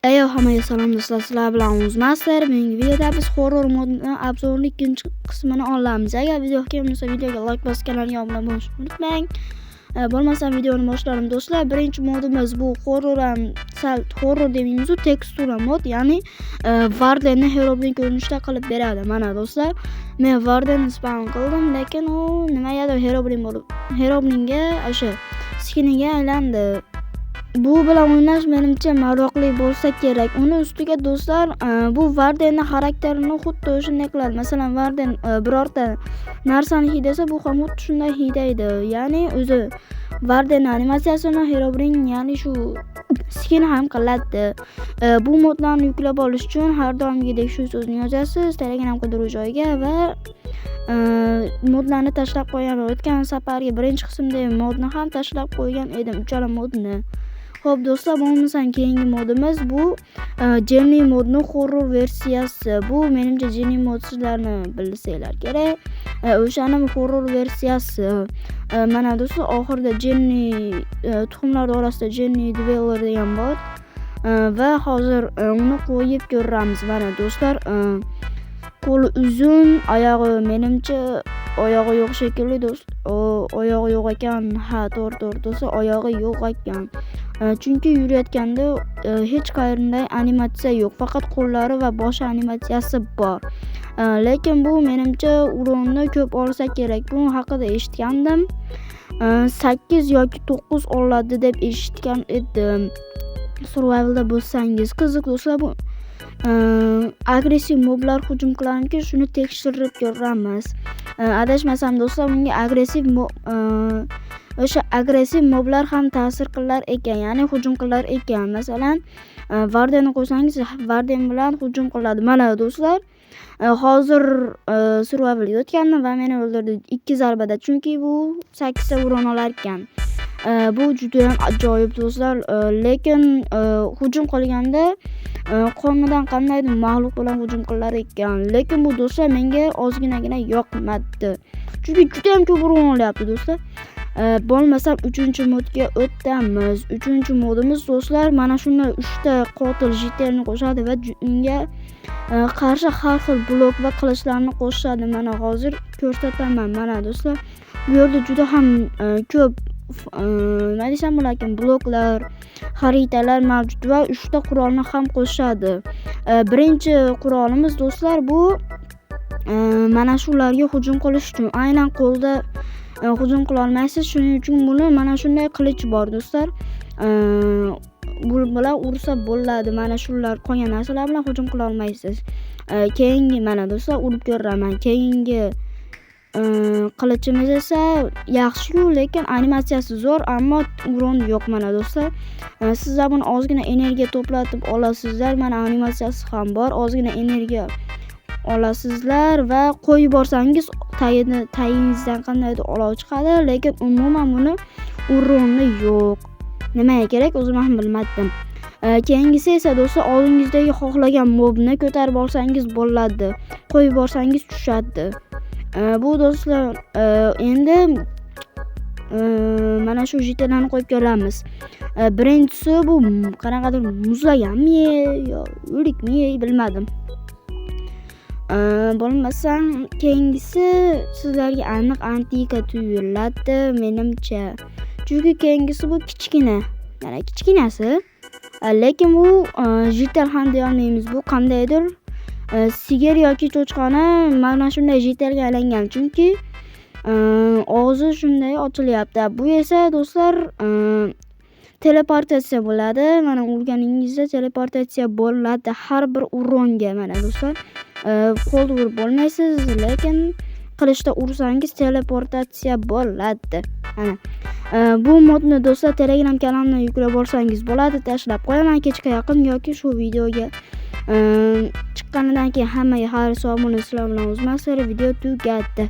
Hammaga salom do'stlar, sizlar bilan O'zmaster. Bugungi videoda biz horror modni obzorning ikkinchi qismini olamiz. Agar video yoqgan bo'lsa videoga like bosib kanalga obuna bo'lishni unutmang. Bo'lmasa videoni boshlarim do'stlar. Birinchi modimiz bu horror demaymiz, tekstura mod, ya'ni Vardenni Herobrine ko'rinishda qilib beradi. Mana do'stlar, men Vardenni spawn qildim, lekin u nimagadir Herobrinega o'sha skiniga aylandi. Bu bilan o'ynash menimcha maroqli bo'lsa kerak. Uni ustiga do'stlar, bu Vardenni xarakterini xuddi shunday qiladi. Masalan, Varden birorta narsani hidasa, bu ham xuddi shunday hidaydi. Ya'ni o'zi Vardenni animatsiyasini Herobrine, ya'ni shu skin ham qiladi. Bu modlarni yuklab olish uchun har doimgidek shu so'zni yozasiz Telegram qidiruv joyiga va modlarni tashlab qo'yaman. O'tgan safargi birinchi qismda modni ham tashlab qo'ygan edim, uchala modni. Xo'p do'stlar, bo'lmasam keyingi modimiz bu Jenny modning horror versiyasi. Bu menimcha Jenny mod sizlarni bilsanglar kerak. O'shaning horror versiyasi. Mana do'stlar, oxirida Jenny tuxumlar orasida Jenny Dweller degan bor va hozir uni qo'yib ko'ramiz. Mana do'stlar, qo'li uzun, oyog'i menimcha oyog'i yo'q shekilli do'st. Oyog'i yo'q ekan. Ha, to'g'ri do'stlar, oyog'i yo'q ekan. Chunki yurayotganda hech qayerda animatsiya yo'q, faqat qo'llari va bosh animatsiyasi bor. Lekin bu menimcha uronni ko'p olsa kerak. Bu haqida eshitgandim. 8 yoki 9 oladi deb eshitgan edim. Survivalda bo'lsangiz qiziq do'stlar, bu agressiv moblar hujum qilarki, shuni tekshirib ko'ramiz. Adashmasam do'stlar, bunga o'sha agressiv moblar ham ta'sir qilar ekan, ya'ni hujum qilar ekan. Masalan, Vardenni qo'ysangiz, Varden bilan hujum qiladi. Mana do'stlar, hozir survival o'tgandim va meni o'ldirdi 2 zarbada, chunki bu 8 ta uron olar ekan. Bu juda ham ajoyib do'stlar, lekin hujum qilganda qornidan qandaydir mahluq bilan hujum qilar ekan. Lekin bu do'stlar menga ozginagina yoqmadi. Chunki juda ham ko'p uron olyapti do'stlar. Bo'lmasam 3-modga o'tamiz. 3-modimiz do'stlar, mana shunday 3 ta qotil jitelni qo'shadi va unga qarshi har xil blok va qilichlarni qo'shadi. Mana hozir ko'rsataman. Mana do'stlar, bu yerda juda ham ko'p nima desam bo'larkan, bloklar, xaritalar mavjud va 3 ta qurolni ham qo'shadi. Birinchi qurolimiz do'stlar, bu mana shularga hujum qilish uchun. Aynan qo'lda hujum qila olmaysiz, shuning uchun buni mana shunday qilich bor do'stlar. Bu bilan ursa bo'ladi. Mana shular qolgan narsalar bilan hujum qila olmaysiz. Keyingi mana do'stlar, urib ko'raman. Keyingi qilichimiz esa yaxshi-ku, lekin animatsiyasi zo'r, ammo uron yo'q. Mana do'stlar, sizlar buni ozgina energiya to'platib olasizlar. Mana animatsiyasi ham bor. Ozgina energiya olasizlar va qo'yib borsangiz tagingizdan qandaydir olov chiqadi, lekin umuman buni uroni yo'q. Nimaga kerak o'zim ham bilmadim. Keyingisi esa do'stlar, oldingizdagi xohlagan mobni ko'tarib olsangiz bo'ladi. Qo'yib borsangiz tushadi. Bu do'stlar, endi mana shu jitellarni qo'yib ko'ramiz. Birinchisi bu qanaqadir muzlaganmi yo o'likmi bilmadim. Bo'lmasam keyingisi sizlarga aniq antika tuyuladi menimcha. Chunki keyingisi bu kichkina. Mana kichkinasi. Lekin bu jitel ham deya olmaymiz. Bu qandaydir sigir yoki cho'chqani mana shunday jitelga aylangan. Chunki og'zi shunday ochilyapti. Bu esa do'stlar teleportatsiya bo'ladi. Mana urganingizda teleportatsiya bo'ladi har bir uronga. Mana do'stlar, qo'lda urib bo'lmaysiz, lekin qilichda ursangiz teleportatsiya bo'ladi. Mana bu modni do'stlar Telegram kanalimdan yuklab olsangiz bo'ladi. Tashlab qo'yaman kechga yaqin yoki shu videoga chiqqanidan keyin hammaga xayr sog' bo'ling. Sizlar bilan O'zmaster video tugadi.